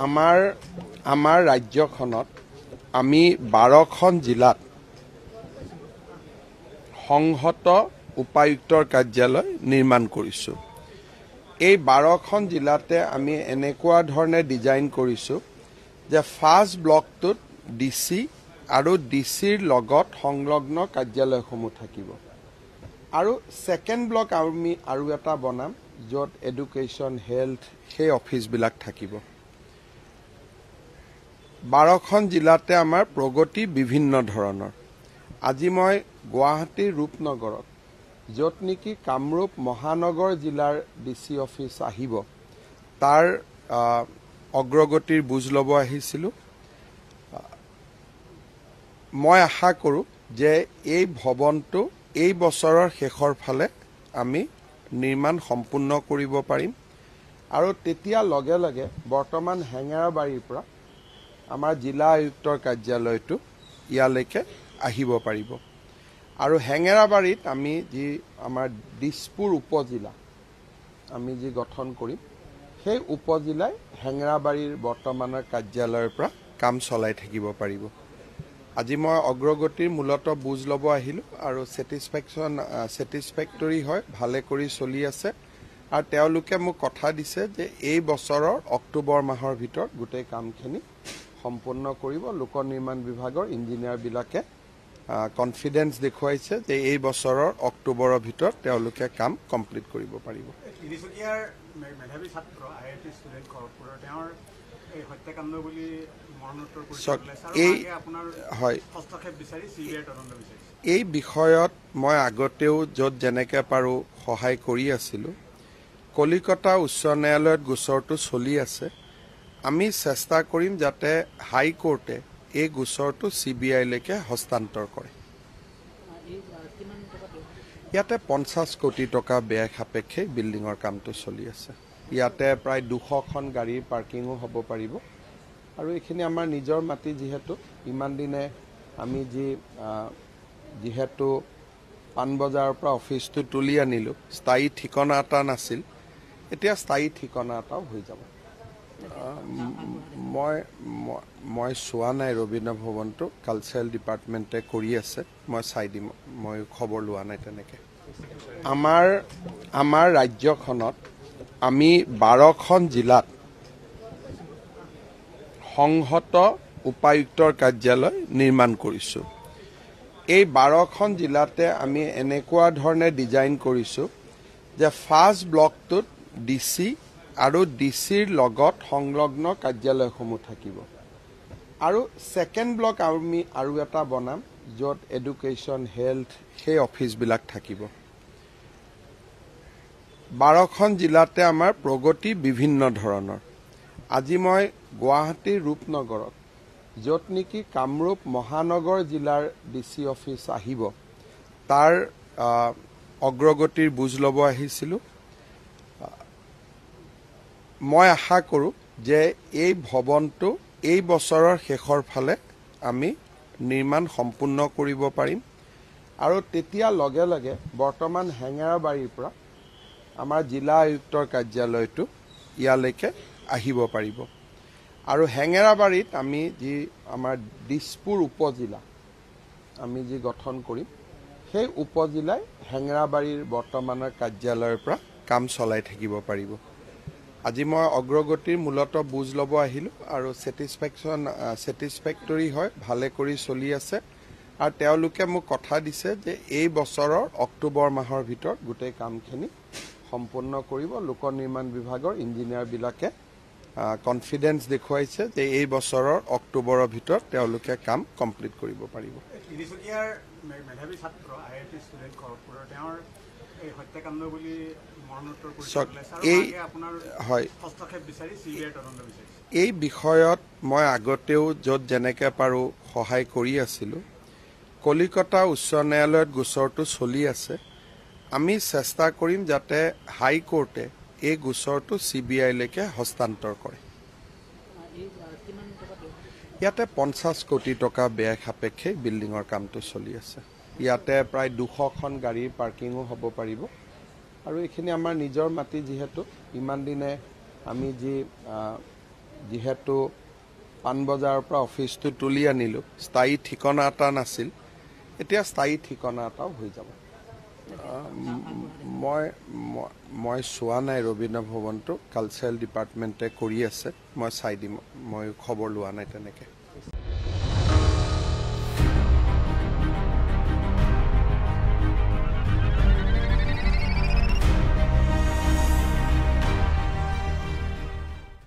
আমাৰ ৰাজ্যখনত আমি 12খন জিলাত সংহত উপায়ুক্তৰ কাৰ্যালয় নিৰ্মাণ কৰিছোঁ। এই 12খন জিলাতে আমি এনেকুৱা ধৰণে ডিজাইন কৰিছোঁ যে ফাৰ্ষ্ট ব্লকটোত ডিসি আৰু ডিসিৰ লগত সংলগ্ন কাৰ্যালয়সমূহ থাকিব আৰু সেকেন্ড ব্লক আমি আৰু এটা বনাম য'ত এডুকেশ্যন হেল্থ সেই অফিচবিলাক থাকিব। 12খন জিলাতে আমাৰ প্ৰগতি বিভিন্ন ধৰণৰ। আজি মই গুৱাহাটীৰ ৰূপনগৰত য'ত নেকি কামৰূপ মহানগৰ জিলাৰ ডিসি অফিচ আহিব তাৰ অগ্ৰগতিৰ বুজ ল'ব আহিছিলোঁ। মই আশা কৰোঁ যে এই ভৱনটো এই বছৰৰ শেষৰ ফালে আমি নিৰ্মাণ সম্পূৰ্ণ কৰিব পাৰিম আৰু তেতিয়া লগে লগে বৰ্তমান হেঙেৰাবাৰীৰ পৰা আমাৰ জিলা আয়ুক্তৰ কাৰ্যালয়টো ইয়ালৈকে আহিব পাৰিব আৰু হেঙেৰাবাৰীত আমি যি আমাৰ দিছপুৰ উপজিলা আমি যি গঠন কৰিম সেই উপজিলাই হেঙেৰাবাৰীৰ বৰ্তমানৰ কাৰ্যালয়ৰ পৰা কাম চলাই থাকিব পাৰিব। আজি মই অগ্ৰগতিৰ মূলত বুজ ল'ব আহিলোঁ আৰু ছেটিছফেক্টৰী হয়, ভালে কৰি চলি আছে আৰু তেওঁলোকে মোক কথা দিছে যে এই বছৰৰ অক্টোবৰ মাহৰ ভিতৰত গোটেই কামখিনি সম্পূৰ্ণ কৰিব। লোক নিৰ্মাণ বিভাগৰ ইঞ্জিনিয়াৰবিলাকে কনফিডেন্স দেখুৱাইছে যে এই বছৰৰ অক্টোবৰৰ ভিতৰত তেওঁলোকে কাম কমপ্লিট কৰিব পাৰিব। তিনিচুকীয়াৰ মেধাৱী ছাত্ৰ IIT ষ্টুডেণ্ট খড়গপুৰৰ তেওঁৰ এই হত্যাকাণ্ড বুলি মৰণোত্তৰ এই বিষয়ত মই আগতেও য'ত যেনেকৈ পাৰোঁ সহায় কৰি আছিলোঁ। কলিকতা উচ্চ ন্যায়ালয়ত গোচৰটো চলি আছে। আমি চেষ্টা কৰিম যাতে হাইকোৰ্টে এই গোচৰটো CBIলৈকে হস্তান্তৰ কৰে। ইয়াতে 50 কোটি টকা ব্যয় সাপেক্ষে বিল্ডিঙৰ কামটো চলি আছে। ইয়াতে প্ৰায় 200খন গাড়ীৰ পাৰ্কিঙো হ'ব পাৰিব আৰু এইখিনি আমাৰ নিজৰ মাটি যিহেতু ইমান দিনে আমি যিহেতু পাণবজাৰৰ পৰা অফিচটো তুলি আনিলোঁ, স্থায়ী ঠিকনা এটা নাছিল, এতিয়া স্থায়ী ঠিকনা এটাও হৈ যাব। মই চোৱা নাই ৰবীন্দ্ৰ ভৱনটো, কালচাৰেল ডিপাৰ্টমেণ্টে কৰি আছে, মই চাই দিম, মই খবৰ লোৱা নাই তেনেকৈ। আমাৰ ৰাজ্যখনত আমি 12খন জিলাত সংহত উপায়ুক্তৰ কাৰ্যালয় নিৰ্মাণ কৰিছোঁ। এই 12খন জিলাতে আমি এনেকুৱা ধৰণে ডিজাইন কৰিছোঁ যে ফাৰ্ষ্ট ব্লকটোত ডিসি আৰু ডিসিৰ লগত সংলগ্ন কাৰ্যালয়সমূহ থাকিব আৰু সেকেন্ড ব্লক আমি আৰু এটা বনাম য'ত এডুকেশ্যন হেল্থ সেই অফিচবিলাক থাকিব। 12খন জিলাতে আমাৰ প্ৰগতি বিভিন্ন ধৰণৰ। আজি মই গুৱাহাটীৰ ৰূপনগৰত য'ত নেকি কামৰূপ মহানগৰ জিলাৰ ডিসি অফিচ আহিব তাৰ অগ্ৰগতিৰ বুজ ল'ব আহিছিলোঁ। মই আশা কৰোঁ যে এই ভৱনটো এই বছৰৰ শেষৰ ফালে আমি নিৰ্মাণ সম্পূৰ্ণ কৰিব পাৰিম আৰু তেতিয়া লগে লগে বৰ্তমান হেঙেৰাবাৰীৰ পৰা আমাৰ জিলা আয়ুক্তৰ কাৰ্যালয়টো ইয়ালৈকে আহিব পাৰিব আৰু হেঙেৰাবাৰীত আমি যি আমাৰ দিছপুৰ উপজিলা আমি যি গঠন কৰিম সেই উপজিলাই হেঙেৰাবাৰীৰ বৰ্তমানৰ কাৰ্যালয়ৰ পৰা কাম চলাই থাকিব পাৰিব। আজি মই অগ্ৰগতিৰ মূলত বুজ ল'ব আহিলোঁ আৰু ছেটিছফেক্টৰী হয়, ভালে কৰি চলি আছে আৰু তেওঁলোকে মোক কথা দিছে যে এই বছৰৰ অক্টোবৰ মাহৰ ভিতৰত গোটেই কামখিনি সম্পূৰ্ণ কৰিব। লোক নিৰ্মাণ বিভাগৰ ইঞ্জিনিয়াৰবিলাকে কনফিডেন্স দেখুৱাইছে যে এই বছৰৰ অক্টোবৰৰ ভিতৰত তেওঁলোকে কাম কমপ্লিট কৰিব পাৰিব। তিনিচুকীয়াৰ মেধাৱী ছাত্ৰ IIT ষ্টুডেণ্ট খড়গপুৰৰ তেওঁৰ এই হত্যাকাণ্ড বুলি মৰণোত্তৰ এই বিষয়ত মই আগতেও য'ত যেনেকৈ পাৰোঁ সহায় কৰি আছিলোঁ। কলিকতা উচ্চ ন্যায়ালয়ত গোচৰটো চলি আছে। আমি চেষ্টা কৰিম যাতে হাইকোৰ্টে এই গোচৰটো CBIলৈকে হস্তান্তৰ কৰে। ইয়াতে 50 কোটি টকা ব্যয় সাপেক্ষে বিল্ডিঙৰ কামটো চলি আছে। ইয়াতে প্ৰায় 200খন গাড়ীৰ পাৰ্কিঙো হ'ব পাৰিব আৰু এইখিনি আমাৰ নিজৰ মাটি যিহেতু ইমান দিনে আমি যিহেতু পাণবজাৰৰ পৰা অফিচটো তুলি আনিলোঁ, স্থায়ী ঠিকনা এটা নাছিল, এতিয়া স্থায়ী ঠিকনা এটাও হৈ যাব। মই চোৱা নাই ৰবীন্দ্ৰ ভৱনটো, কালচাৰেল ডিপাৰ্টমেণ্টে কৰি আছে, মই চাই দিম, মই খবৰ লোৱা নাই তেনেকৈ।